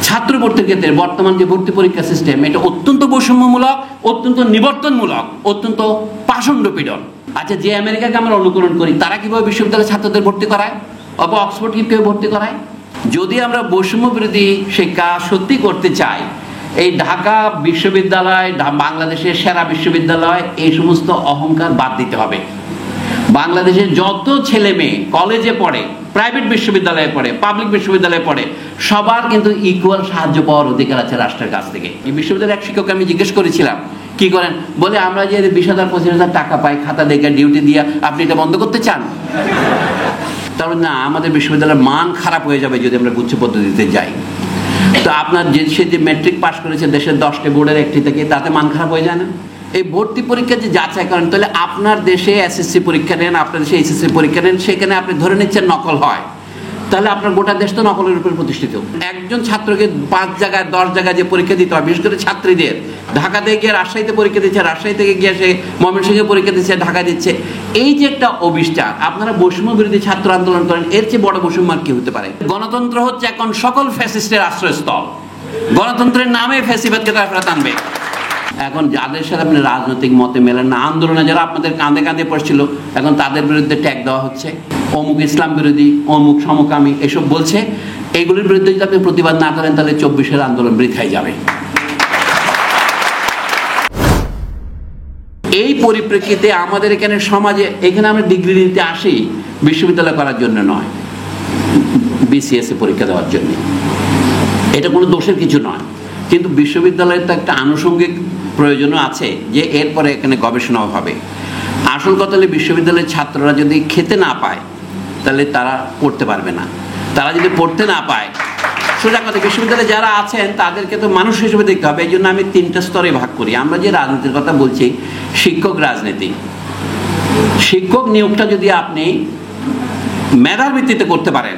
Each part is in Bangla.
ছাত্র ভর্তির ক্ষেত্রে বর্তমান যে ভর্তি পরীক্ষা সিস্টেম, এটা অত্যন্ত বৈষম্যমূলক, অত্যন্ত নিবর্তনমূলক, অত্যন্ত পাষণ্ড পীড়ন। আচ্ছা, যে আমেরিকাকে আমরা অনুকরণ করি, তারা কিভাবে বিশ্ববিদ্যালয়ে ছাত্রদের ভর্তি করায়, অথবা অক্সফোর্ড কিভাবে ভর্তি করায়? যদি আমরা বৈষম্য বিরোধী শিক্ষা সত্যি করতে চাই, এই ঢাকা বিশ্ববিদ্যালয়, বাংলাদেশের সেরা বিশ্ববিদ্যালয়, এই সমস্ত অহংকার বাদ দিতে হবে। বাংলাদেশের যত ছেলে মেয়ে কলেজে পড়ে, প্রাইভেট বিশ্ববিদ্যালয়ে পড়ে, পাবলিক বিশ্ববিদ্যালয়ে পড়ে, সবার কিন্তু ইকুয়াল সাহায্য পাওয়ার অধিকার আছে রাষ্ট্রের কাছ থেকে। এই বিশ্ববিদ্যালয়ের এক শিক্ষককে আমি জিজ্ঞেস করেছিলাম, কি করেন? বলে, আমরা যে 20,000 25,000 টাকা পাই খাতা দেখে, ডিউটি দিয়া, আপনি এটা বন্ধ করতে চান? তাহলে না, আমাদের বিশ্ববিদ্যালয়ের মান খারাপ হয়ে যাবে যদি আমরা গুচ্ছ পদ্ধতিতে যাই। তো আপনার সে যে ম্যাট্রিক পাস করেছে দেশের 10টি বোর্ডের একটি থেকে, তাতে মান খারাপ হয়ে যায় না? এই ভর্তি পরীক্ষা যে যাচাই করেন, তাহলে আপনার দেশে এসএসসি পরীক্ষা নেন, আপনার দেশে এইচএসসি পরীক্ষা নেন, সেখানে আপনি ধরে নিচ্ছেন নকল হয়, তাহলে আপনার গোটা দেশ তো নকলের উপর প্রতিষ্ঠিত। একজন ছাত্রকে 5 জায়গায় 10 জায়গায় যে পরীক্ষা দিতে হয়, বিশেষ করে ছাত্রীদের, ঢাকা থেকে গিয়ে রাজশাহীতে পরীক্ষা দিচ্ছে, রাজশাহী থেকে গিয়ে সে ময়মনসিংহে পরীক্ষা দিচ্ছে, ঢাকা দিচ্ছে। এই যে একটা অবিচার, আপনারা বৈষম্য বিরোধী ছাত্র আন্দোলন করেন, এর চেয়ে বড় বৈষম্য আর কি হতে পারে? গণতন্ত্র হচ্ছে এখন সকল ফ্যাসিস্টের আশ্রয়স্থল। গণতন্ত্রের নামে ফ্যাসিবাদকে তারা ফেরত আনবে। এখন যাদের সাথে আপনি রাজনৈতিক মতে মেলেন না, আন্দোলনে যারা আপনাদের কাঁধে কাঁধে পড়ছিল, এখন তাদের বিরুদ্ধে ট্যাগ দেওয়া হচ্ছে, অমুক ইসলাম বিরোধী, অমুক সমকামী, এসব বলছে। এইগুলির বিরুদ্ধে যদি আপনি প্রতিবাদ না করেন, তাহলে 24-এর আন্দোলন বৃথায় যাবে। এই পরিপ্রেক্ষিতে আমাদের এখানে সমাজে, এখানে আমরা ডিগ্রি নিতে আসি বিশ্ববিদ্যালয় করার জন্য নয়, বিসিএস পরীক্ষা দেওয়ার জন্য। এটা কোনো দোষের কিছু নয়, কিন্তু বিশ্ববিদ্যালয়ের তো একটা আনুষঙ্গিক প্রয়োজনও আছে যে এরপরে এখানে গবেষণাও হবে। আসল কথা হলে বিশ্ববিদ্যালয়ের ছাত্ররা যদি খেতে না পায়, তাহলে তারা পড়তে পারবে না। তারা যদি পড়তে না পায়, সোজা কথা, বিশ্ববিদ্যালয়ে যারা আছেন তাদেরকে তো মানুষ হিসেবে দেখতে হবে। এই জন্য আমি 3টা স্তরে ভাগ করি। আমরা যে রাজনীতির কথা বলছি, শিক্ষক রাজনীতি, শিক্ষক নিয়োগটা যদি আপনি মেধার ভিত্তিতে করতে পারেন।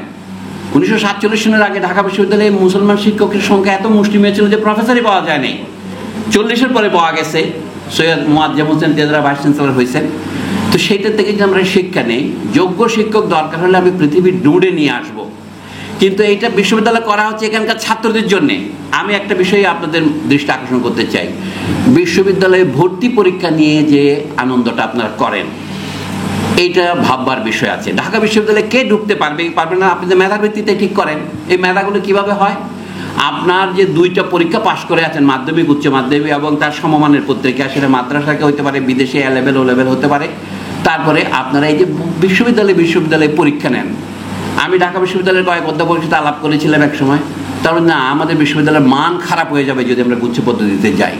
1947 সনের আগে ঢাকা বিশ্ববিদ্যালয়ে মুসলমান শিক্ষকের সংখ্যা এত মুষ্টিমেয় ছিল যে প্রফেসরই পাওয়া যায়নি। 40-এর পরে পাওয়া গেছে, সৈয়দ মুয়াজ্জেম হোসেন তেজরা ভাইস চ্যান্সেলর হয়েছেন। তো সেইটার থেকে যদি আমরা শিক্ষা নেই, যোগ্য শিক্ষক দরকার হলে আমি পৃথিবীর ডুঁড়ে নিয়ে আসব। কিন্তু এইটা বিশ্ববিদ্যালয় করা হচ্ছে এখানকার ছাত্রদের জন্যে। আমি একটা বিষয়ে আপনাদের দৃষ্টি আকর্ষণ করতে চাই। বিশ্ববিদ্যালয়ে ভর্তি পরীক্ষা নিয়ে যে আনন্দটা আপনারা করেন, এইটা ভাববার বিষয় আছে। ঢাকা বিশ্ববিদ্যালয়ে কে ঢুকতে পারবে পারবে না, আপনি যে মেধার ভিত্তিতে ঠিক করেন। এই মেধাগুলো কিভাবে হয়? আপনার যে 2টা পরীক্ষা পাশ করে আছেন, মাধ্যমিক, উচ্চ মাধ্যমিক এবং তার সমমানের পত্রিকা, সেটা মাদ্রাসাকে হতে পারে, বিদেশে এ লেভেল ও লেভেল হতে পারে। তারপরে আপনারা এই যে বিশ্ববিদ্যালয়ে পরীক্ষা নেন। আমি ঢাকা বিশ্ববিদ্যালয়ের কয়েক অধ্যাপকের সাথে আলাপ করেছিলাম এক সময়। তাহলে না, আমাদের বিশ্ববিদ্যালয়ের মান খারাপ হয়ে যাবে যদি আমরা গুচ্ছ পদ্ধতিতে যাই।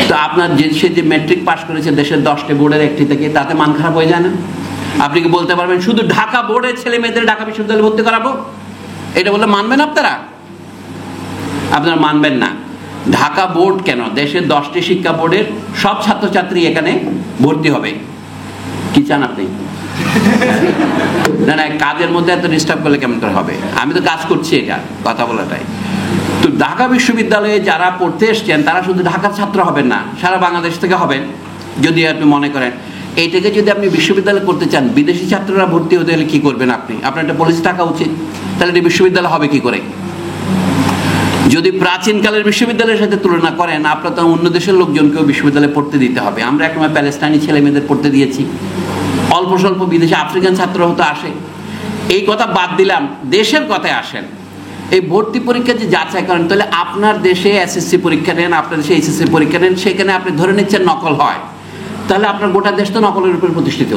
তো আপনার সে যে ম্যাট্রিক পাস করেছে দেশের 10টি বোর্ডের একটি থেকে, তাতে মান খারাপ হয়ে যায় না? আপনি কি বলতে পারবেন শুধু ঢাকা বোর্ডের ছেলে মেয়েদের ঢাকা বিশ্ববিদ্যালয়ে ভর্তি করাবো? এটা বললে মানবেন আপনারা? আপনারা মানবেন না। ঢাকা বোর্ড কেন, দেশের 10টি শিক্ষা বোর্ডের সব ছাত্রছাত্রী এখানে ভর্তি হবে। কি চান আপনি? না, কাজের মধ্যে এত ডিস্টার্ব করলে কেমন করে হবে? আমি তো কাজ করছি, এটা কথা বলাটাই। তো ঢাকা বিশ্ববিদ্যালয়ে যারা পড়তে এসছেন, তারা শুধু ঢাকার ছাত্র হবেন না, সারা বাংলাদেশ থেকে হবেন। যদি আপনি মনে করেন এইটাকে যদি আপনি বিশ্ববিদ্যালয় করতে চান, বিদেশি ছাত্ররা ভর্তি হতে হলে কি করবেন আপনি? আপনার একটা পলিসি থাকা উচিত। তাহলে এটি বিশ্ববিদ্যালয় হবে কি করে? যদি প্রাচীনকালের বিশ্ববিদ্যালয়ের সাথে তুলনা করেন, আপনার তো অন্য দেশের লোকজনকেও বিশ্ববিদ্যালয়ে পড়তে দিতে হবে। আমরা একসময় প্যালেস্টাইনি ছেলে মেয়েদের পড়তে দিয়েছি, অল্প স্বল্প বিদেশে আফ্রিকান ছাত্র হতে আসে। এই কথা বাদ দিলাম, দেশের কথায় আসেন। এই ভর্তি পরীক্ষা যে যাচাই করেন, তাহলে আপনার দেশে এসএসসি পরীক্ষা নেন, আপনার দেশে এইচএসসি পরীক্ষা নেন, সেখানে আপনি ধরে নিচ্ছেন নকল হয়, তাহলে আপনার গোটা দেশ তো নকলের উপর প্রতিষ্ঠিত।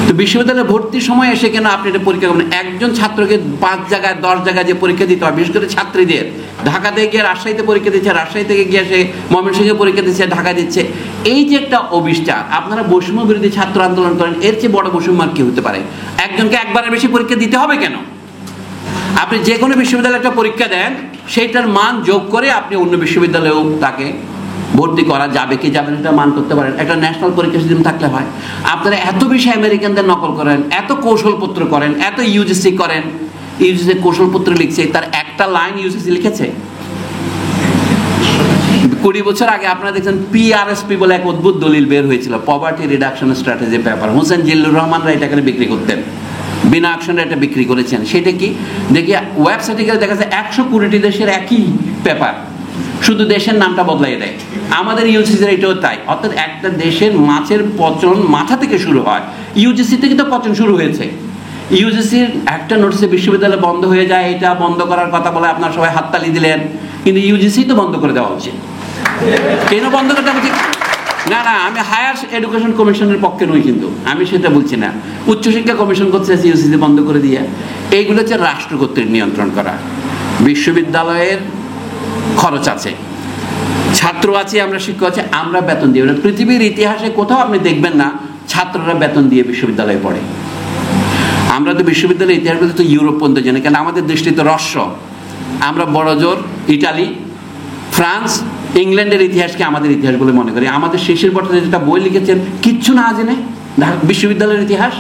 তো বিশ্ববিদ্যালয়ে ভর্তির সময় এসে কেন আপনি এটা পরীক্ষা করবেন? একজন ছাত্রকে 5 জায়গায় 10 জায়গায় যে পরীক্ষা দিতে হয়, বিশেষ করে ছাত্রীদের, ঢাকা থেকে গিয়ে রাজশাহীতে পরীক্ষা দিচ্ছে, রাজশাহী থেকে গিয়ে সে ময়মনসিংহে পরীক্ষা দিচ্ছে, ঢাকা দিচ্ছে। এই যে একটা অবিচার, আপনারা বৈষম্য বিরোধী ছাত্র আন্দোলন করেন, এর চেয়ে বড় বৈষম্য আর কি হতে পারে? একজনকে একবারের বেশি পরীক্ষা দিতে হবে কেন? আপনি যে কোনো বিশ্ববিদ্যালয়ে একটা পরীক্ষা দেন, সেইটার মান যোগ করে আপনি অন্য বিশ্ববিদ্যালয়েও তাকে ভর্তি করা যাবে কি যাবে না, এটা মান করতে পারেন। একটা ন্যাশনাল পরীক্ষা সিস্টেম থাকলে হয়। আপনারা এত বেশি আমেরিকানদের নকল করেন, এত কৌশলপত্র করেন, এত ইউজিসি করেন। ইউজিসি কৌশলপত্র লিখছে, তার একটা লাইন ইউজিসি লিখেছে? 20 বছর আগে আপনারা দেখছেন PRSP বলে এক অদ্ভুত দলিল বের হয়েছিল, poverty reduction strategy paper. Hossain Zillur রহমানরা এটা এখানে বিক্রি করতেন বিনা অকশনে এটা বিক্রি করেছেন। সেটা কি দেখি ওয়েবসাইটে গেলে দেখা যায় 120টি দেশের একই পেপার, শুধু দেশের নামটা বদলাই দেয়। আমাদের ইউজিসির এটাও তাই, অর্থাৎ একটা দেশের মাছের পচন মাথা থেকে শুরু হয়। ইউজিসি থেকে তো পচন শুরু হয়েছে। ইউজিসির একটা নোটিশে বিশ্ববিদ্যালয় বন্ধ হয়ে যায়, এটা বন্ধ করার কথা বলে আপনারা সবাই হাততালি দিলেন, কিন্তু ইউজিসি তো বন্ধ করে দেওয়া উচিত। কেন বন্ধ করে দেওয়া উচিত? না না, আমি হায়ার এডুকেশন কমিশনের পক্ষে নই, কিন্তু আমি সেটা বলছি না। উচ্চশিক্ষা কমিশন করছে ইউজিসি বন্ধ করে দিয়ে। এইগুলো হচ্ছে রাষ্ট্র কর্তৃক নিয়ন্ত্রণ করা। বিশ্ববিদ্যালয়ের খরচ আছে, ছাত্র আছে, আমরা শিক্ষক আছে, আমরা বেতন দিই। পৃথিবীর ইতিহাসে কোথাও আপনি দেখবেন না ছাত্ররা বেতন দিয়ে বিশ্ববিদ্যালয়ে পড়ে। আমরা তো বিশ্ববিদ্যালয়ের ইতিহাস বলতে তো ইউরোপ পর্যন্ত জানি, কেন আমাদের দৃষ্টিতে রহস্য। আমরা বড় জোর ইটালি, ফ্রান্স, ইংল্যান্ডের ইতিহাসকে আমাদের ইতিহাস বলে মনে করি। আমাদের শেষের বছরে যেটা বই লিখেছেন কিচ্ছু না জেনে বিশ্ববিদ্যালয়ের ইতিহাস,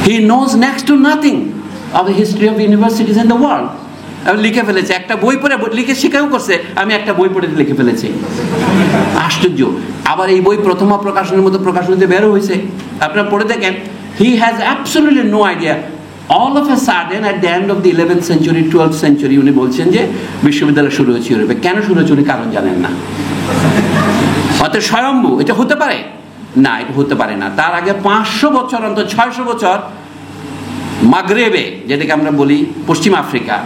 he knows next to nothing of the history of universities in the world. আমি লিখে ফেলেছি, একটা বই পড়ে লিখে শেখাও করছে, আমি একটা বই পড়ে লিখে ফেলেছি। আশ্চর্য। আবার এই বই প্রথম প্রকাশনের মতো প্রকাশনীতে বেরো হয়েছে, আপনারা পড়ে দেখেন। He has absolutely no idea. All of a sudden at the end of the 11th century, 12th century উনি বলছেন যে বিশ্ববিদ্যালয় শুরু হয়েছে ইউরোপে। কেন শুরু হয়েছে উনি কারণ জানেন না। অর্থাৎ স্বয়ম্ভু এটা হতে পারে না, এটা হতে পারে না। তার আগে 500 বছর, অন্তত 600 বছর মাগরেবে, যেটাকে আমরা বলি পশ্চিম আফ্রিকা,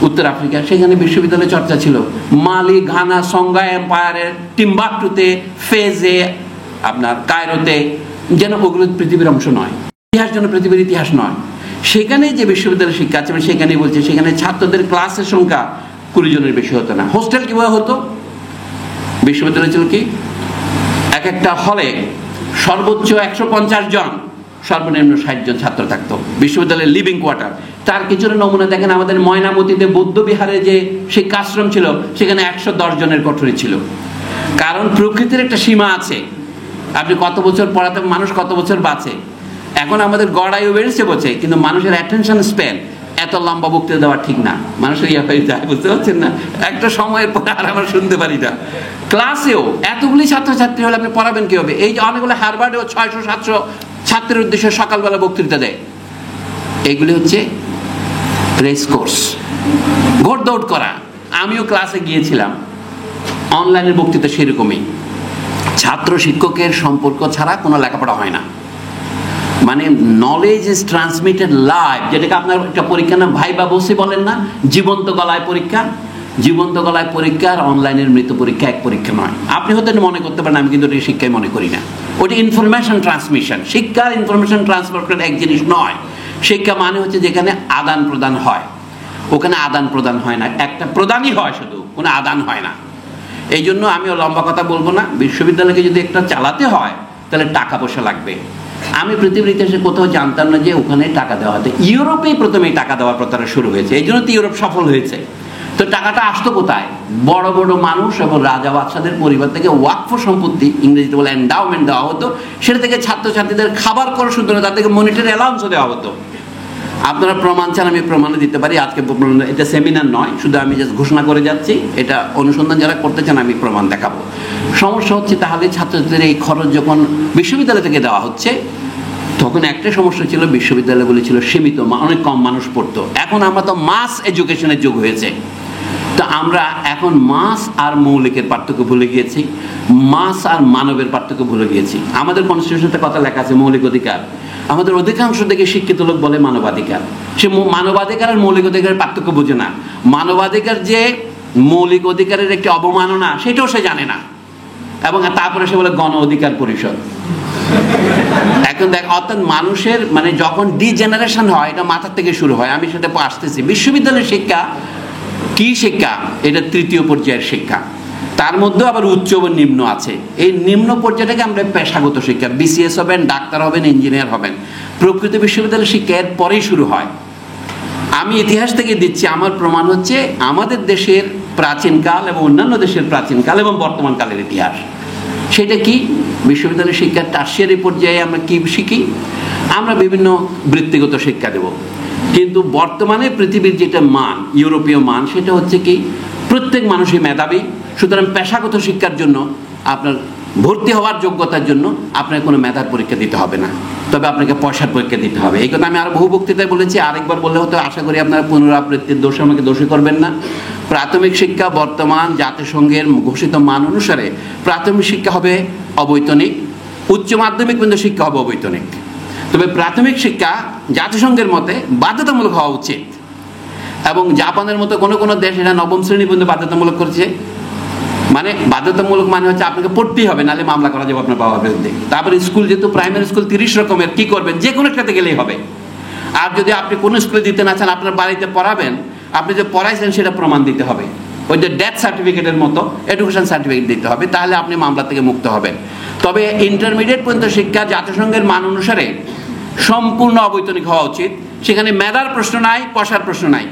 উত্তর আফ্রিকা, সেখানে বিশ্ববিদ্যালয় চর্চা ছিল। মালি, ঘানা, সঙ্গা এম্পায়ারের, টিম্বাকটুতে, ফেজে, আপনার কায়রোতে, যেন ওগুলো পৃথিবীর অংশ নয়, ইতিহাস যেন পৃথিবীর ইতিহাস নয়। সেখানে যে বিশ্ববিদ্যালয় শিক্ষা আছে, সেখানেই বলছে সেখানে ছাত্রদের ক্লাসের সংখ্যা 20 জনের বেশি হতো না। হোস্টেল কিভাবে হতো? বিশ্ববিদ্যালয় ছিল কি এক একটা হলে সর্বোচ্চ 150 জন, সর্বনিম্ন 60 জন ছাত্র থাকতো। বিশ্ববিদ্যালয়ের লিভিং কোয়ার্টার। তার কিছু নমুনা দেখেন, আমাদের ময়নামতিতে বৌদ্ধ বিহারে যে শিক্ষাশ্রম ছিল, সেখানে 110 জনের কোঠরি ছিল। কারণ প্রকৃতির একটা সীমা আছে, আপনি কত বছর পড়াতে মানুষ কত বছর বাঁচে। এখন আমাদের গড় আয়ু বেড়েছে বলছে, কিন্তু মানুষের অ্যাটেনশন স্প্যান এত লম্বা বক্তৃতা দেওয়া ঠিক না। মানুষের ইয়া হয়ে যায়, বুঝতে পারছেন না? একটা সময়ের পরে আর আমরা শুনতে পারি না। ক্লাসেও এতগুলি ছাত্রছাত্রী হলে আপনি পড়াবেন কি হবে? এই যে অনেকগুলো হারবার্ডেও 600-700 ছাত্রের উদ্দেশ্যে সকালবেলা বক্তৃতা দেয়। এইগুলি হচ্ছে রেস কোর্স, ঘোড়দৌড় করা। আমিও ক্লাসে গিয়েছিলাম, অনলাইনের বক্তৃতা সেরকমই। ছাত্র শিক্ষকের সম্পর্ক ছাড়া কোনো লেখাপড়া হয় না। মানে নলেজ ইজ ট্রান্সমিটেড লাইভ, যেটাকে আপনার একটা পরীক্ষা না ভাইবা বসে বলেন না, জীবন্ত গলায় পরীক্ষা। জীবন্ত গলায় পরীক্ষা আর অনলাইনের মৃত পরীক্ষা এক পরীক্ষা নয়। আপনি হয়তো মনে করতে পারেন, আমি কিন্তু ওটা শিক্ষায় মনে করি না। ওটা ইনফরমেশন ট্রান্সমিশন। শিক্ষার ইনফরমেশন ট্রান্সফার করা এক জিনিস নয়। শিক্ষা মানে হচ্ছে যেখানে আদান প্রদান হয়, ওখানে আদান প্রদান হয় না, একটা প্রদানই হয়, শুধু কোনো আদান হয় না। এই জন্য আমিও লম্বা কথা বলবো না। বিশ্ববিদ্যালয়কে যদি একটা চালাতে হয় তাহলে টাকা পয়সা লাগবে। আমি পৃথিবীর ইতিহাসে কোথাও জানতাম না যে ওখানে টাকা দেওয়া হতো। ইউরোপেই প্রথমে টাকা দেওয়ার প্রথাটা শুরু হয়েছে, এই জন্য তো ইউরোপ সফল হয়েছে। তো টাকাটা আসতো কোথায়? বড় বড় মানুষ এবং রাজা বাদশাদের পরিবার থেকে ওয়াকফ সম্পত্তি, ইংরেজিতে বলে এন্ডাওমেন্ট, দেওয়া হতো। সেটা থেকে ছাত্রছাত্রীদের খাবার খরচ শুধু না, তাদেরকে মনিটারি অ্যালাউন্সও দেওয়া হতো। আপনারা প্রমাণ চান, আমি প্রমাণও দিতে পারি। আজকে এটা সেমিনার নয়, শুধু আমি জাস্ট ঘোষণা করে যাচ্ছি। এটা অনুসন্ধান যারা করতে চান আমি প্রমাণ দেখাবো। সমস্যা হচ্ছে তাহলে ছাত্রছাত্রীদের এই খরচ যখন বিশ্ববিদ্যালয় থেকে দেওয়া হচ্ছে, তখন একটা সমস্যা ছিল, বিশ্ববিদ্যালয়গুলি ছিল সীমিত, অনেক কম মানুষ পড়তো। এখন আমরা তো মাস এডুকেশনের যুগ হয়েছে। তো আমরা এখন মাস আর মৌলিকের পার্থক্য ভুলে গিয়েছি, মাস আর মানবের পার্থক্য ভুলে গিয়েছি। আমাদের কনস্টিটিউশনে কথা লেখা আছে মৌলিক অধিকার। আমাদের অধিকাংশ থেকে শিক্ষিত লোক বলে মানবাধিকার। সে মানবাধিকার আর মৌলিক অধিকারের পার্থক্য বোঝে না। মানবাধিকার যে মৌলিক অধিকারের একটি অবমাননা, সেটাও সে জানে না। এবং তারপরে সে বলে গণ অধিকার পরিষদ। এখন দেখ, অর্থাৎ মানুষের মানে যখন ডিজেনারেশন হয়, এটা মাথার থেকে শুরু হয়। আমি সেটা আসতেছি। বিশ্ববিদ্যালয়ের শিক্ষা কি শিক্ষা? এটা তৃতীয় পর্যায়ের শিক্ষা। তার মধ্যে আবার উচ্চ এবং নিম্ন আছে। এই নিম্ন পর্যায়টাকে আমরা পেশাগত শিক্ষা। বিসিএস হবেন, ডাক্তার হবেন, ইঞ্জিনিয়ার হবেন। প্রকৃত বিশ্ববিদ্যালয়ের শিক্ষা এর পরেই শুরু হয়। আমি ইতিহাস থেকে দিচ্ছি, আমার প্রমাণ হচ্ছে আমাদের দেশের প্রাচীনকাল এবং অন্যান্য দেশের প্রাচীনকাল এবং বর্তমানকালের ইতিহাস। সেটা কি? বিশ্ববিদ্যালয়ের শিক্ষার টারশিয়ারি পর্যায়ে আমরা কি শিখি? আমরা বিভিন্ন বৃত্তিগত শিক্ষা দেব। কিন্তু বর্তমানে পৃথিবীর যেটা মান, ইউরোপীয় মান, সেটা হচ্ছে কি প্রত্যেক মানুষই মেধাবী। সুতরাং পেশাগত শিক্ষার জন্য আপনার ভর্তি হওয়ার যোগ্যতার জন্য আপনার কোনো মেধার পরীক্ষা দিতে হবে না, তবে আপনাকে পয়সার পরীক্ষা দিতে হবে। এই কথা আমি আরো বহু বক্তৃতায় বলেছি, আরেকবার বললে হয়তো আশা করি আপনারা পুনরাবৃত্তির দোষে আমাকে দোষী করবেন না। প্রাথমিক শিক্ষা বর্তমান জাতিসংঘের ঘোষিত মান অনুসারে প্রাথমিক শিক্ষা হবে অবৈতনিক, উচ্চ মাধ্যমিক পর্যন্ত শিক্ষা হবে অবৈতনিক। তবে প্রাথমিক শিক্ষা জাতিসংঘের মতে বাধ্যতামূলক হওয়া উচিত, এবং জাপানের মতো কোনো কোনো দেশ এটা নবম শ্রেণী পর্যন্ত বাধ্যতামূলক করছে। মানে বাধ্যতামূলক মানে হচ্ছে আপনাকে পড়তেই হবে, নাহলে মামলা করা যাবে আপনার বাবার বিরুদ্ধে। তারপরে স্কুল, যেহেতু প্রাইমারি স্কুল 30 রকমের, কি করবেন, যে কোনো একটাতে গেলেই হবে। আর যদি আপনি কোনো স্কুলে দিতে না চান, আপনার বাড়িতে পড়াবেন, আপনি যে পড়াইছেন সেটা প্রমাণ দিতে হবে, ওই যে ডেথ সার্টিফিকেটের মতো এডুকেশন সার্টিফিকেট দিতে হবে, তাহলে আপনি মামলা থেকে মুক্ত হবেন। তবে ইন্টারমিডিয়েট পর্যন্ত শিক্ষা জাতিসংঘের মান অনুসারে সম্পূর্ণ অবৈতনিক হওয়া উচিত। সেখানে মেধার প্রশ্ন নাই, পয়সার প্রশ্ন নাই।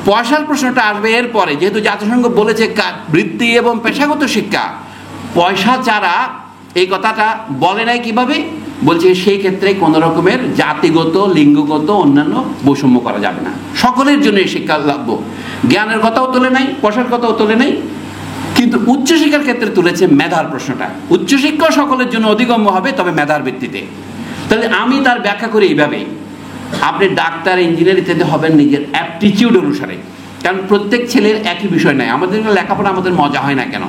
পয়সার প্রশ্নটা আসবে এরপরে, যেহেতু জাতিসংঘ বলেছে বৃত্তি এবং পেশাগত শিক্ষা পয়সা ছাড়া, এই কথাটা বলে নাই কিভাবে, বলছে সেই ক্ষেত্রে কোনো রকমের জাতিগত, লিঙ্গগত অন্যান্য বৈষম্য করা যাবে না, সকলের জন্য এই শিক্ষা লাভ্য। জ্ঞানের কথাও তোলে নাই, পয়সার কথাও তোলে নাই, কিন্তু উচ্চশিক্ষার ক্ষেত্রে তুলেছে মেধার প্রশ্নটা। উচ্চশিক্ষা সকলের জন্য অধিগম্য হবে, তবে মেধার ভিত্তিতে। তাহলে আমি তার ব্যাখ্যা করি এইভাবে, আপনি ডাক্তার, ইঞ্জিনিয়ার ইত্যাদি হবেন নিজের অ্যাপটিটিউড অনুসারে, কারণ প্রত্যেক ছেলের একই বিষয় নাই। আমাদের এখানে লেখাপড়া আমাদের মজা হয় না কেন?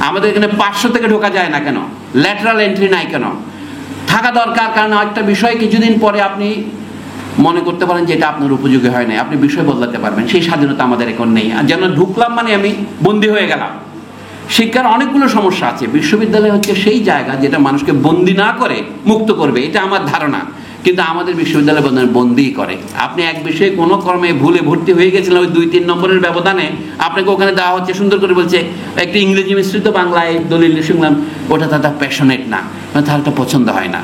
আমাদের এখানে 500 থেকে ঢোকা যায় না কেন? ল্যাটারাল এন্ট্রি নাই কেন? থাকা দরকার, কারণ একটা বিষয় কিছুদিন পরে আপনি মনে করতে পারেন যে এটা আপনার উপযোগী হয় না, আপনি বিষয় বদলাতে পারবেন, সেই স্বাধীনতা আমাদের এখন নেই। আর যেন ঢুকলাম মানে আমি বন্দী হয়ে গেলাম। শিক্ষার অনেকগুলো সমস্যা আছে, বিশ্ববিদ্যালয় হচ্ছে সেই জায়গা যেটা মানুষকে বন্দী না করে মুক্ত করবে, এটা আমার ধারণা। কিন্তু আমাদের বিশ্ববিদ্যালয় বন্দী করে। আপনি এক বিষয়ে কোনো কর্মে ভুলে ভর্তি হয়ে গেছিলেন, ওই 2-3 নম্বরের ব্যবধানে আপনাকে ওখানে দেওয়া হচ্ছে, সুন্দর করে বলছে একটি ইংরেজি মিশ্রিত বাংলায় দলিল শুনলাম, ওটা তার প্যাশনেট না, তার একটা পছন্দ হয় না।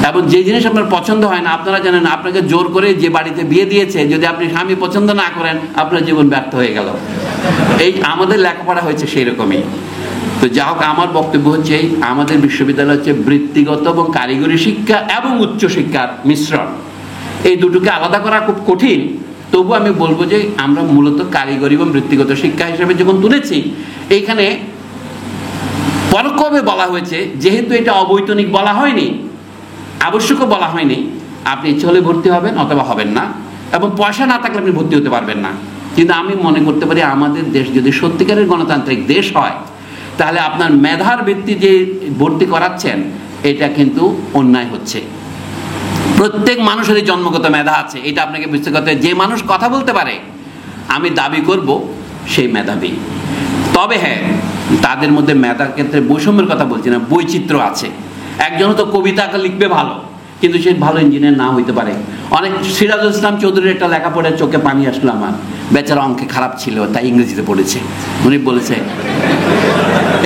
এবং যে জিনিস আপনার পছন্দ হয় না, আপনারা জানেন, আপনাকে জোর করে যে বাড়িতে বিয়ে দিয়েছে, যদি আপনি স্বামী পছন্দ না করেন, আপনার জীবন ব্যর্থ হয়ে গেল। এই আমাদের লেখাপড়া হয়েছে সেই রকমই। তো যা হোক, আমার বক্তব্য হচ্ছে আমাদের বিশ্ববিদ্যালয় হচ্ছে বৃত্তিগত এবং কারিগরি শিক্ষা এবং উচ্চশিক্ষার মিশ্রণ। এই দুটোকে আলাদা করা খুব কঠিন। তবু আমি বলবো যে আমরা মূলত কারিগরি এবং বৃত্তিগত শিক্ষা হিসেবে যখন তুলেছি, এইখানে পরোক্ষভাবে বলা হয়েছে, যেহেতু এটা অবৈতনিক বলা হয়নি, আবশ্যকও বলা হয়নি, আপনি ইচ্ছে হলে ভর্তি হবেন অথবা হবেন না, এবং পয়সা না থাকলে আপনি ভর্তি হতে পারবেন না। কিন্তু আমি মনে করতে পারি আমাদের দেশ যদি সত্যিকারের গণতান্ত্রিক দেশ হয়, তাহলে আপনার মেধার ভিত্তি যে ভর্তি করাচ্ছেন, এটা কিন্তু অন্যায় হচ্ছে। প্রত্যেক মানুষেরই জন্মগত মেধা আছে, এটা আপনাকে বুঝতে করতে। যে মানুষ কথা বলতে পারে, আমি দাবি করব সেই মেধাবী। তবে হ্যাঁ, তাদের মধ্যে মেধার ক্ষেত্রে বৈষম্যের কথা বলছি না, বৈচিত্র্য আছে। একজন তো কবিতা লিখবে ভালো, কিন্তু সে ভালো ইঞ্জিনিয়ার না হইতে পারে। অনেক সিরাজুল ইসলাম চৌধুরীর একটা লেখা পড়ে চোখে পানি আসলো আমার, বেচারা অঙ্কে খারাপ ছিল, তাই ইংরেজিতে পড়েছে। উনি বলেছে,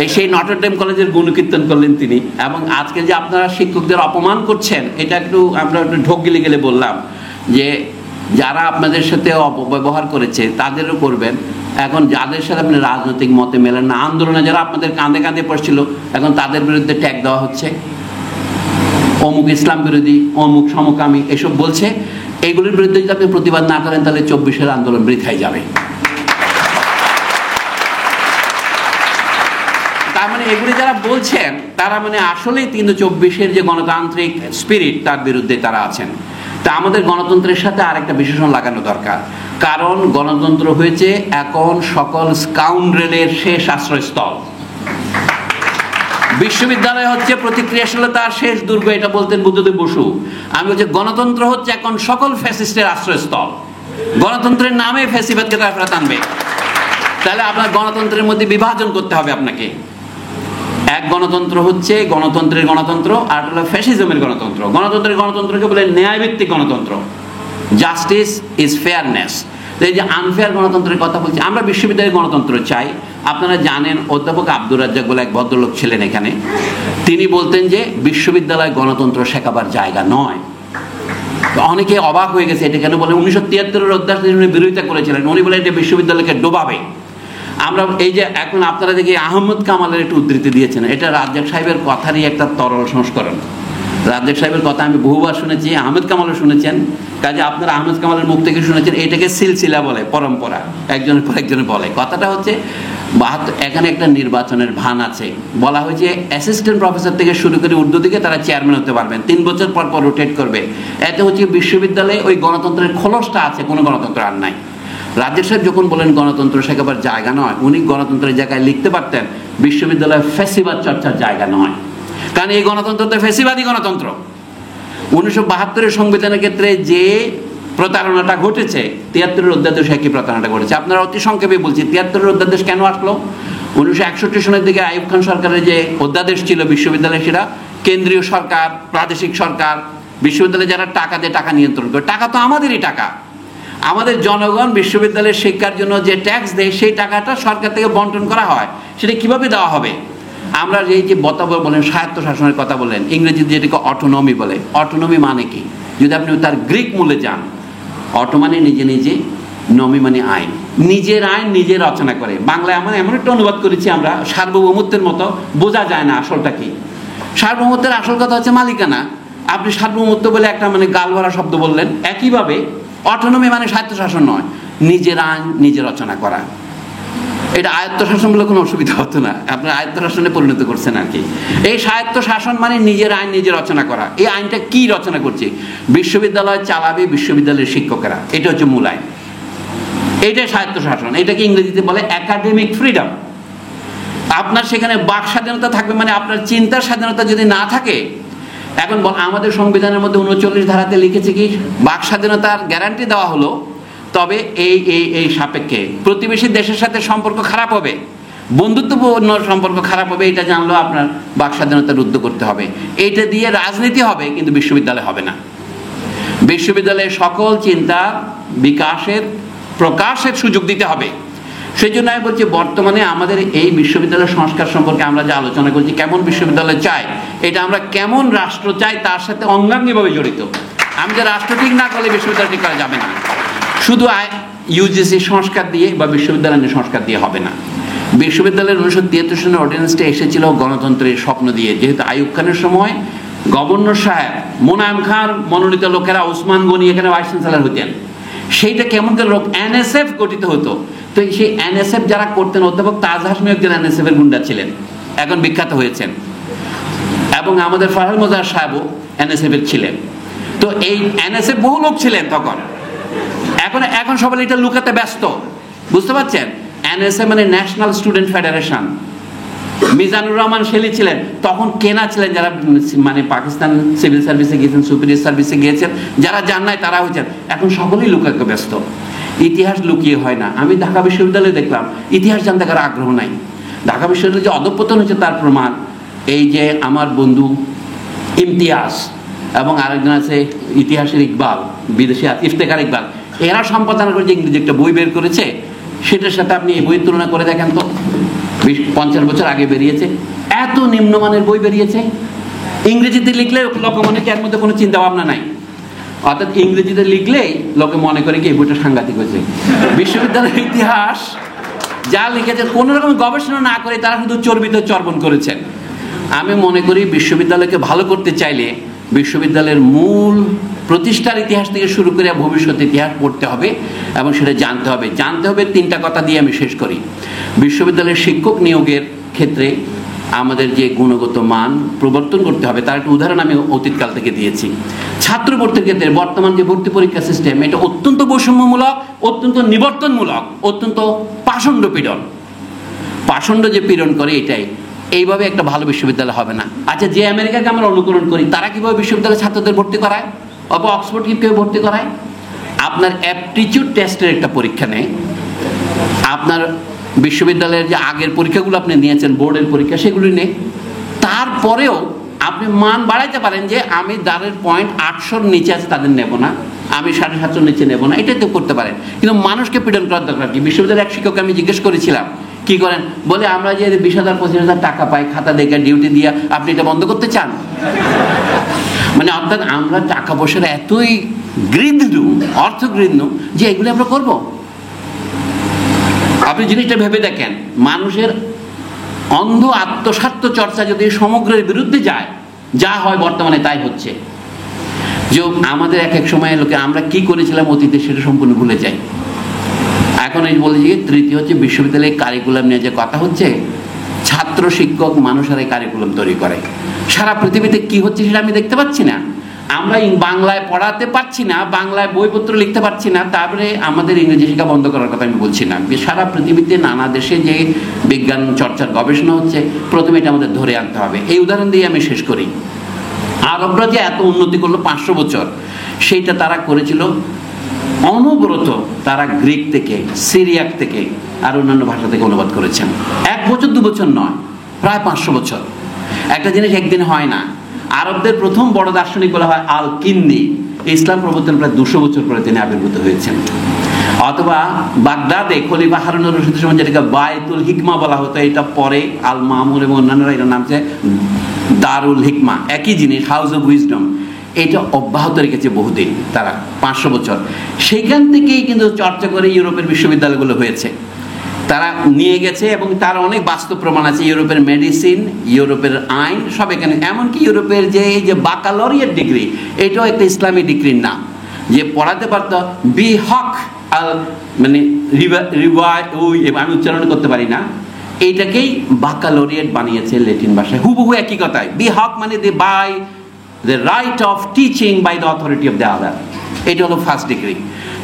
এই সেই নটরডেম কলেজের গুণকীর্তন করলেন তিনি। এবং আজকে যে আপনারা শিক্ষকদের অপমান করছেন, এটা আমরা একটু ঢোক গিলে গেলে বললাম যে যারা আপনাদের সাথে অপব্যবহার করেছে তাদেরও করবেন। এখন যাদের সাথে আপনি রাজনৈতিক মতে মেলেন না, আন্দোলনে যারা আপনাদের কাঁধে কাঁধে পড়ছিল, এখন তাদের বিরুদ্ধে ট্যাগ দেওয়া হচ্ছে, অমুক ইসলাম বিরোধী, অমুক সমকামী, এসব বলছে। এইগুলির বিরুদ্ধে যদি আপনি প্রতিবাদ না করেন, তাহলে 24-এর আন্দোলন বৃথায় যাবে। তার মানে এগুলি যারা বলছেন, তারা মানে আসলেই 24-এর যে গণতান্ত্রিক স্পিরিট, তার বিরুদ্ধে তারা আছেন। তা আমাদের গণতন্ত্রের সাথে আরেকটা বিশেষণ লাগানো দরকার, কারণ গণতন্ত্র হয়েছে এখন সকল স্কাউন্ড্রেলের শেষ আশ্রয়স্থল। বিশ্ববিদ্যালয় হচ্ছে প্রতিক্রিয়াশীলতার শেষ দুর্গ, এটা বলতেন বুদ্ধদেব বসু। আমি বলছি গণতন্ত্র হচ্ছে এখন সকল ফ্যাসিস্টের আশ্রয়স্থল। গণতন্ত্রের নামে ফ্যাসিবাদকে তারা ফেরত আনবে। তাহলে আপনার গণতন্ত্রের মধ্যে বিভাজন করতে হবে আপনাকে। এক গণতন্ত্র হচ্ছে গণতন্ত্রের গণতন্ত্র, আর হলো ফ্যাসিজমের গণতন্ত্র। গণতন্ত্রের গণতন্ত্রকে বলে ন্যায়ভিত্তিক গণতন্ত্র, জাস্টিস ইজ ফেয়ারনেস। এই যে আনফেয়ার গণতন্ত্রের কথা বলছি, আমরা বিশ্ববিদ্যালয়ের গণতন্ত্র চাই। আপনারা জানেন, অধ্যাপক আব্দুর রাজ্জাক বলে এক ভদ্রলোক ছিলেন এখানে, তিনি বলতেন যে বিশ্ববিদ্যালয় গণতন্ত্র শেখাবার জায়গা নয়। অনেকে অবাক হয়ে গেছে, এটা কেন বলে। 1973-এর অধ্যাদেশ উনি বিরোধিতা করেছিলেন। উনি বলেন এটা বিশ্ববিদ্যালয়কে ডোবাবে। আমরা এই যে এখন আপনারা দেখি আহমদ কামালের একটু উদ্ধৃতি দিয়েছেন, এটা রাজ্জাক সাহেবের কথারই একটা তরল সংস্করণ। রাজ্জাক সাহেবের কথা আমি বহুবার শুনেছি, আহমেদ কামালও শুনেছেন, কাজে আপনারা আহমেদ কামালের মুখ থেকে শুনেছেন। এটাকে সিলসিলা বলে, পরম্পরা, একজনের পর একজনে বলে। কথাটা হচ্ছে এখানে একটা নির্বাচনের ভান আছে। বলা হয়েছে অ্যাসিস্ট্যান্ট প্রফেসর থেকে শুরু করে উর্দু দিকে তারা চেয়ারম্যান হতে পারবেন, 3 বছর পর পর রোটেট করবে। এতে হচ্ছে বিশ্ববিদ্যালয়ে ওই গণতন্ত্রের খোলসটা আছে, কোনো গণতন্ত্র আর নাই। রাজ্জাক সাহেব যখন বলেন গণতন্ত্র শেখাবার জায়গা নয়, উনি গণতন্ত্রের জায়গায় লিখতে পারতেন বিশ্ববিদ্যালয় ফ্যাসিবাদ চর্চার জায়গা নয়, কারণ এই গণতন্ত্র তো ফ্যাসিবাদী গণতন্ত্র। 1972 সংবিধানের ক্ষেত্রে যে প্রতারণাটা ঘটেছে, 73 অধ্যাদেশ একই প্রতারণাটা ঘটেছে। আপনারা অতি সংক্ষেপে বলছি 73 অধ্যাদেশ কেন আসলো। 1961 সনের দিকে আইয়ুব খান সরকারের যে অধ্যাদেশ ছিল বিশ্ববিদ্যালয়ে, সেটা কেন্দ্রীয় সরকার, প্রাদেশিক সরকার বিশ্ববিদ্যালয়ে যারা টাকা দিয়ে টাকা নিয়ন্ত্রণ করে, টাকা তো আমাদেরই টাকা, আমাদের জনগণ বিশ্ববিদ্যালয়ের শিক্ষার জন্য যে ট্যাক্স দেয় সেই টাকাটা সরকার থেকে বন্টন করা হয়। সেটা কিভাবে দেওয়া হবে? আমরা এই যে বক্তব্য বলেন স্বায়ত্ত শাসনের কথা বলেন, ইংরেজিতে যেটাকে অটোনমি বলে। অটোনমি মানে কি? যদি আপনি তার গ্রিক মূলে যান, অটো মানে নিজে নিজে, নমি মানে আইন। নিজের আইন নিজে রচনা করে। বাংলায় আমরা এমন একটা অনুবাদ করেছি আমরা, সার্বভৌমত্বের মতো, বোঝা যায় না আসলটা কি। সার্বভৌমত্বের আসল কথা হচ্ছে মালিকানা। আপনি সার্বভৌমত্ব বলে একটা মানে গালভরা শব্দ বললেন। একইভাবে অটোনমি মানে স্বায়ত্তশাসন নয়, নিজের আইন নিজে রচনা করা। এটা আয়ত্তশাসন বলে কোনো অসুবিধা হতো না, আপনার আয়ত্তশাসনে পরিণত করছেন আর কি। এই স্বায়ত্তশাসন মানে নিজের আইন নিজে রচনা করা। এই আইনটা কি রচনা করছে? বিশ্ববিদ্যালয় চালাবে বিশ্ববিদ্যালয়ের শিক্ষকেরা, এটা হচ্ছে মূল আইন। এইটাই স্বায়ত্তশাসন। এটাকে ইংরেজিতে বলে একাডেমিক ফ্রিডম। আপনার সেখানে বাক স্বাধীনতা থাকবে, মানে আপনার চিন্তার স্বাধীনতা যদি না থাকে। এখন আমাদের সংবিধানের মধ্যে 39 ধারাতে লিখেছে কি, বাক স্বাধীনতার গ্যারান্টি দেওয়া হলো, তবে এই সাপেক্ষে প্রতিবেশী দেশের সাথে সম্পর্ক খারাপ হবে, বন্ধুত্বপূর্ণ সম্পর্ক খারাপ হবে, এটা জানলেও আপনার বাক স্বাধীনতা রুদ্ধ করতে হবে। এইটা দিয়ে রাজনীতি হবে, কিন্তু বিশ্ববিদ্যালয় হবে না। বিশ্ববিদ্যালয়ে সকল চিন্তা বিকাশের, প্রকাশের সুযোগ দিতে হবে। সেই জন্য আমি বলছি, বর্তমানে আমাদের এই বিশ্ববিদ্যালয় সংস্কার সম্পর্কে আমরা যে আলোচনা করছি, কেমন বিশ্ববিদ্যালয় চাই, এটা আমরা কেমন রাষ্ট্র চাই তার সাথে অঙ্গাঙ্গিভাবে জড়িত। আমি যে রাষ্ট্র ঠিক না করলে বিশ্ববিদ্যালয় ঠিক করা যাবে না। শুধু ইউজিসি সংস্কার দিয়ে বা বিশ্ববিদ্যালয়ের সংস্কার দিয়ে হবে না। বিশ্ববিদ্যালয়ের 1973 সনের অর্ডিন্যান্সটা এসেছিল গণতন্ত্রের স্বপ্ন দিয়ে। যেহেতু আইয়ুব খানের সময় গভর্নর সাহেব, মোনায়েম খান মনোনীত লোকেরা, ওসমান গনি এখানে ভাইস চ্যান্সেলর হতেন। সেইটা কেমন করে লোক, এনএসএফ গঠিত হতো। তো সেই এনএসএফ যারা করতেন, অধ্যাপক তাজ হাসমি একজন এনএসএফ এর গুন্ডা ছিলেন, এখন বিখ্যাত হয়েছেন, এবং আমাদের ফারহাল মোজার সাহেবও এনএসএফ এর ছিলেন। তো এই এনএসএফ বহু লোক ছিলেন তখন। এখন সবাই এটা লুকাতে ব্যস্ত, বুঝতে পারছেন? এনএসএ মানে National Student Federation. Mizanur Rahman Shelley ছিলেন তখন, কেনা ছিলেন যারা মানে পাকিস্তান সিভিল সার্ভিসে গিয়েছেন, সুপিরিয়র সার্ভিসে গিয়েছেন, যারা যান নাই তারা হয়েছেন। এখন সকলেই লুকাতে ব্যস্ত। ইতিহাস লুকিয়ে হয় না। আমি ঢাকা বিশ্ববিদ্যালয়ে দেখলাম ইতিহাস জানতে কারো আগ্রহ নাই। ঢাকা বিশ্ববিদ্যালয়ে যে অধঃপতন হচ্ছে তার প্রমাণ এই যে আমার বন্ধু ইমতিয়াজ এবং আরেকজন আছে ইতিহাসের ইকবাল, বিদেশি ইফতেখার ইকবাল, এরা সম্পাদনা করে যে ইংরেজি একটা বই বের করেছে, সেটার সাথে আপনি এই বইয়ের তুলনা করে দেখেন তো। 50 বছর আগে বেরিয়েছে, এত নিম্নমানের বই বেরিয়েছে। ইংরেজিতে লিখলে লোকে মনে কি এর মধ্যে কোনো চিন্তা ভাবনা নাই, অর্থাৎ ইংরেজিতে লিখলেই লোকে মনে করে কি এই বইটা সাংঘাতিক হয়েছে। বিশ্ববিদ্যালয়ের ইতিহাস যা লিখেছে কোনো রকম গবেষণা না করে তারা শুধু চর্বিত চর্বণ করেছেন। আমি মনে করি বিশ্ববিদ্যালয়কে ভালো করতে চাইলে বিশ্ববিদ্যালয়ের মূল প্রতিষ্ঠার ইতিহাস থেকে শুরু করে ভবিষ্যৎ ইতিহাস পড়তে হবে এবং সেটা জানতে হবে। 3টা কথা দিয়ে আমি শেষ করি। বিশ্ববিদ্যালয়ের শিক্ষক নিয়োগের ক্ষেত্রে আমাদের যে গুণগত মান প্রবর্তন করতে হবে, তার একটা উদাহরণ আমি অতীতকাল থেকে দিয়েছি। ছাত্র ভর্তির ক্ষেত্রে বর্তমান যে ভর্তি পরীক্ষা সিস্টেম, এটা অত্যন্ত বৈষম্যমূলক, অত্যন্ত নিবর্তনমূলক, অত্যন্ত পাষণ্ড পীড়ন। পাষণ্ড যে পীড়ন করে, এটাই। এইভাবে একটা ভালো বিশ্ববিদ্যালয় হবে না। আচ্ছা, যে আমেরিকাকে আমরা অনুকরণ করি, তারা কিভাবে বিশ্ববিদ্যালয়ে ছাত্রদের ভর্তি করায়, অথবা অক্সফোর্ড কিভাবে ভর্তি করায়? আপনার অ্যাপটিটিউড টেস্টের একটা পরীক্ষা নেয়, আপনার বিশ্ববিদ্যালয়ের যে আগের পরীক্ষাগুলো আপনি নিয়েছেন, বোর্ডের পরীক্ষা, সেগুলি নেই। তারপরেও আপনি মান বাড়াইতে পারেন যে আমি যাদের পয়েন্ট 800-র নিচে আছে তাদের নেব না, আমি 750-র নিচে নেব না, এটাই তো করতে পারেন। কিন্তু মানুষকে পীড়ন করার দরকার কি? বিশ্ববিদ্যালয়ের এক শিক্ষককে আমি জিজ্ঞেস করেছিলাম কি করেন, বলে আমরা যে 20,000-25,000 টাকা পাই খাতা দেখে ডিউটি দিয়ে, আপনি এটা বন্ধ করতে চান? মানে অর্থাৎ আমরা টাকা পয়সার এতই গৃহীণু, অর্থগৃহীণু যে এগুলি আমরা করব। আপনি জিনিসটা ভেবে দেখেন, মানুষের অন্ধ আত্মস্বার্থ চর্চা যদি সমগ্রের বিরুদ্ধে যায়, যা হয় বর্তমানে তাই হচ্ছে। যে আমাদের এক এক সময় লোকে আমরা কি করেছিলাম অতীতে সেটা সম্পূর্ণ ভুলে যাই। এখন এই বলেছি তৃতীয় হচ্ছে বিশ্ববিদ্যালয়ের কারিকুলাম নিয়ে যে কথা হচ্ছে, ছাত্র শিক্ষক মানুষের এই কারিকুলাম তৈরি করে। সারা পৃথিবীতে কি হচ্ছে সেটা আমি দেখতে পাচ্ছি না। আমরা বাংলায় পড়াতে পারছি না, বাংলায় বইপত্র লিখতে পারছি না, তারপরে আমাদের ইংরেজি শিক্ষা বন্ধ করার কথা আমি বলছি না। সারা পৃথিবীতে নানা দেশে যে বিজ্ঞান চর্চার গবেষণা হচ্ছে, প্রথমে এটা আমাদের ধরে আনতে হবে। এই উদাহরণ দিয়ে আমি শেষ করি। আরবরা যে এত উন্নতি করলো 500 বছর, সেইটা তারা করেছিল অনবরত। তারা গ্রিক থেকে, সিরিয়াক থেকে আর অন্যান্য ভাষা থেকে অনুবাদ করেছেন। 1 বছর 2 বছর নয়, প্রায় 500 বছর। একটা জিনিস একদিন হয় না। আরবদের প্রথম বড় দার্শনিক বলা হয় আল কিন্দি। ইসলাম প্রবর্তন প্রায় 200 বছর পরে তিনি আবির্ভূত হয়েছেন। অথবা বাগদাদে খলিফা হারুন আর রশিদের সময় যেটাকে বায়তুল হিকমা বলা হতো, এটা পরে আল মামুর এবং অন্যান্যরা এটার নাম হচ্ছে দারুল হিকমা, একই জিনিস, হাউস অফ উইজডম। এটা অব্যাহত রেখেছে বহুদিন, তারা 500 বছর। সেইখান থেকেই কিন্তু চর্চা করে ইউরোপের বিশ্ববিদ্যালয়গুলো হয়েছে। তারা নিয়ে গেছে এবং তার অনেক বাস্তব প্রমাণ আছে। ইউরোপের মেডিসিন, ইউরোপের আইন সব এখানে। এমনকি ইউরোপের যে বাকালরিয়েট ডিগ্রি, এটাও একটা ইসলামী ডিগ্রির নাম। যে পড়াতে পারত বি হক আল, মানে আমি উচ্চারণ করতে পারি না, এইটাকেই বাকালরিয়েট বানিয়েছে ল্যাটিন ভাষায়, হুবহু একই কথায়। বি হক মানে দি by the right of teaching by the authority of the other, এটা হলো ফার্স্ট ডিগ্রি।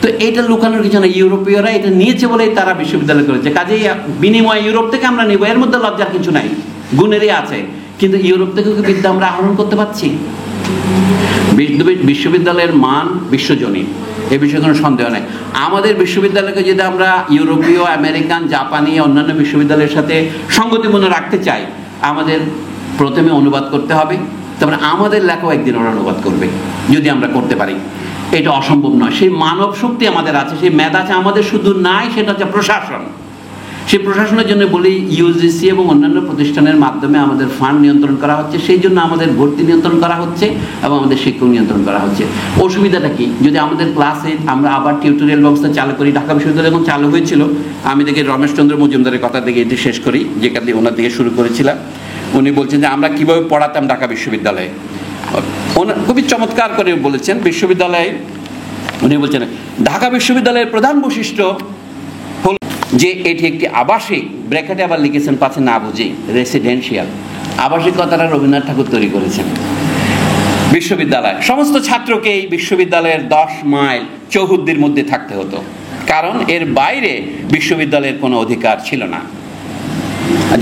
তো এটা লুকানোর কিছু না, ইউরোপীয়রা এটা নিয়েছে বলেই তারা বিশ্ববিদ্যালয় করেছে। কাজেই বিনিময় ইউরোপ থেকে আমরা নিব, এর মধ্যে লজ্জার কিছু নাই, গুণেরই আছে। কিন্তু ইউরোপ থেকে বিদ্যা আমরা আহরণ করতে পারছি। বিশ্ববিদ্যালয়ের মান বিশ্বজনীন, এ বিষয়ে কোনো সন্দেহ নেই। আমাদের বিশ্ববিদ্যালয়কে যদি আমরা ইউরোপীয়, আমেরিকান, জাপানি, অন্যান্য বিশ্ববিদ্যালয়ের সাথে সঙ্গতিপূর্ণ রাখতে চাই, আমাদের প্রথমে অনুবাদ করতে হবে। তারপরে আমাদের লেখাও একদিন ওরা অনুবাদ করবে, যদি আমরা করতে পারি। এটা অসম্ভব নয়। সেই মানব শক্তি আমাদের আছে, সেই মেধা আছে আমাদের, শুধু নাই সেটা হচ্ছে প্রশাসন। সেই প্রশাসনের জন্য বলি ইউজিসি এবং অন্যান্য প্রতিষ্ঠানের মাধ্যমে আমাদের ফান্ড নিয়ন্ত্রণ করা হচ্ছে, সেই জন্য আমাদের ভর্তি নিয়ন্ত্রণ করা হচ্ছে এবং আমাদের শিক্ষক নিয়ন্ত্রণ করা হচ্ছে। অসুবিধাটা কি? যদি আমাদের ক্লাসে আমরা আবার টিউটোরিয়াল ব্যবস্থা চালু করি, ঢাকা বিশ্ববিদ্যালয় যখন চালু হয়েছিল, আমি দেখি রমেশচন্দ্র মজুমদারের কথা থেকে এটি শেষ করি, যেখান থেকে ওনার দিকে শুরু করেছিলাম। উনি বলছেন যে আমরা কীভাবে পড়াতাম ঢাকা বিশ্ববিদ্যালয়ে। খুবই চমৎকার করে বলেছেন। বিশ্ববিদ্যালয়ে উনি বলছেন ঢাকা বিশ্ববিদ্যালয়ের প্রধান বৈশিষ্ট্য হল যে এটি একটি আবাসিক, ব্র্যাকেটে আবার লিখেছেন পাচ্ছে না বুঝি, রেসিডেন্সিয়াল। আবাসিক কথাটা রবীন্দ্রনাথ ঠাকুর তৈরি করেছেন। বিশ্ববিদ্যালয় সমস্ত ছাত্রকেই বিশ্ববিদ্যালয়ের 10 মাইল চৌহদ্দির মধ্যে থাকতে হতো, কারণ এর বাইরে বিশ্ববিদ্যালয়ের কোনো অধিকার ছিল না।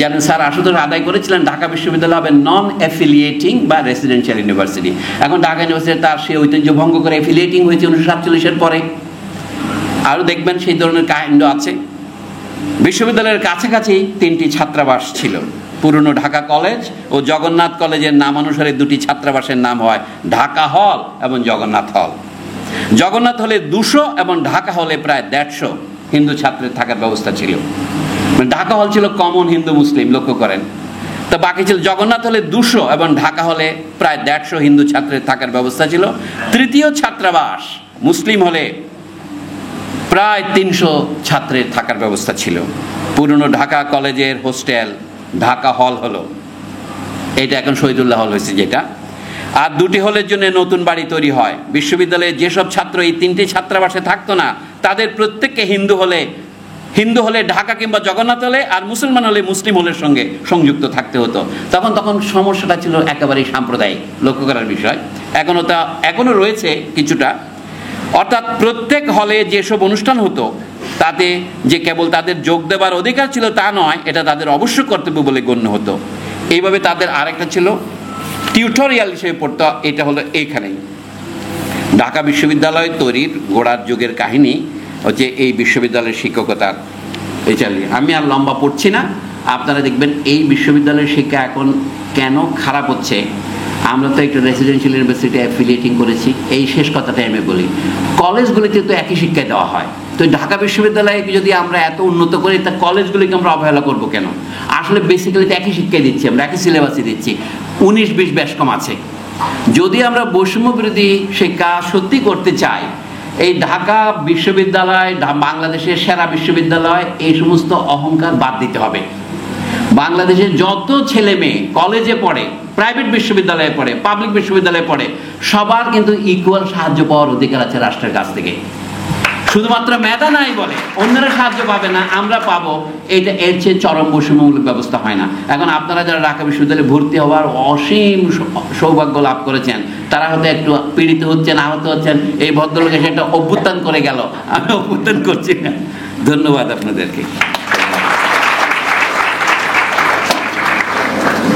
জানেন স্যার আশুতোষ আদায় করেছিলেন ঢাকা বিশ্ববিদ্যালয় হবে নন অ্যাফিলিয়েটিং বা রেসিডেন্সিয়াল ইউনিভার্সিটি। এখন ঢাকা ইউনিভার্সিটি তার সেই ঐতিহ্য ভঙ্গ করে অ্যাফিলিয়েটিং হয়েছে 1947-এর পরে। আরও দেখবেন সেই ধরনের কাহিনী আছে। বিশ্ববিদ্যালয়ের কাছাকাছি 3টি ছাত্রাবাস ছিল। পুরনো ঢাকা কলেজ ও জগন্নাথ কলেজের নাম অনুসারে 2টি ছাত্রাবাসের নাম হয় ঢাকা হল এবং জগন্নাথ হল। জগন্নাথ হলে 200 এবং ঢাকা হলে প্রায় 150 হিন্দু ছাত্রের থাকার ব্যবস্থা ছিল। ঢাকা হল ছিল কমন হিন্দু মুসলিম, লক্ষ্য করেন। তো বাকি ছিল জগন্নাথ হলে 200 এবং ঢাকা হলে প্রায় 150 হিন্দু ছাত্রের থাকার ব্যবস্থা ছিল। তৃতীয় ছাত্রাবাস মুসলিম হলে প্রায় 300 ছাত্রের থাকার ব্যবস্থা ছিল। পুরনো ঢাকা কলেজের হোস্টেল ঢাকা হল হলো, এটা এখন শহীদুল্লাহ হল হয়েছে যেটা। আর 2টি হলের জন্য নতুন বাড়ি তৈরি হয়। বিশ্ববিদ্যালয়ে যেসব ছাত্র এই 3টি ছাত্রাবাসে থাকতো না, তাদের প্রত্যেককে হিন্দু হলে ঢাকা কিংবা জগন্নাথ হলে, আর মুসলমান হলে মুসলিম হলের সঙ্গে সংযুক্ত থাকতে হতো। তখন সমস্যাটা ছিল একেবারেই সাম্প্রদায়িক, লক্ষ্য করার বিষয়। এখনো রয়েছে কিছুটা। অর্থাৎ প্রত্যেক হলে যেসব অনুষ্ঠান হতো তাতে যে কেবল তাদের যোগ দেবার অধিকার ছিল তা নয়, এটা তাদের অবশ্য কর্তব্য বলে গণ্য হতো। এইভাবে তাদের আরেকটা ছিল টিউটোরিয়াল হিসেবে পড়তো। এটা হলো এইখানেই ঢাকা বিশ্ববিদ্যালয় তৈরির গোড়ার যুগের কাহিনী হচ্ছে এই বিশ্ববিদ্যালয়ের শিক্ষকতার। এই চালিয়ে আমি আর লম্বা পড়ছি না। আপনারা দেখবেন এই বিশ্ববিদ্যালয়ের শিক্ষা এখন কেন খারাপ হচ্ছে। আমরা তো একটা রেসিডেন্সিয়াল ইউনিভার্সিটি অ্যাফিলিয়েটিং করেছি, এই শেষ কথাটাই আমি বলি। কলেজগুলিতে তো একই শিক্ষা দেওয়া হয়, তো ঢাকা বিশ্ববিদ্যালয়ে যদি আমরা এত উন্নত করি, তা কলেজগুলিকে আমরা অবহেলা করবো কেন? আসলে বেসিক্যালি তো একই শিক্ষাই দিচ্ছি, আমরা একই সিলেবাসই দিচ্ছি। 19-20 ব্যাচ কম আছে। যদি আমরা বৈষম্য বিরোধী শিক্ষা সত্যি করতে চাই, এই ঢাকা বিশ্ববিদ্যালয় বাংলাদেশের সেরা বিশ্ববিদ্যালয়, এই সমস্ত অহংকার বাদ দিতে হবে। বাংলাদেশের যত ছেলে মেয়ে কলেজে পড়ে, প্রাইভেট বিশ্ববিদ্যালয়ে পড়ে, পাবলিক বিশ্ববিদ্যালয়ে পড়ে, সবার কিন্তু ইকুয়াল সাহায্য পাওয়ার অধিকার আছে রাষ্ট্রের কাছ থেকে। শুধুমাত্র মেধা নাই বলে অন্যরা সাহায্য পাবে না, আমরা পাবো, এটা এর চেয়ে চরম বৈষম্যমূলক ব্যবস্থা হয় না। এখন আপনারা যারা ঢাকা বিশ্ববিদ্যালয়ে ভর্তি হওয়ার অসীম সৌভাগ্য লাভ করেছেন, তারা হয়তো একটু পীড়িত হচ্ছেন, আহত হচ্ছেন, এই ভদ্রলোক এসে একটা অভ্যুত্থান করে গেল, আমি অভ্যুত্থান করছি না। ধন্যবাদ আপনাদেরকে।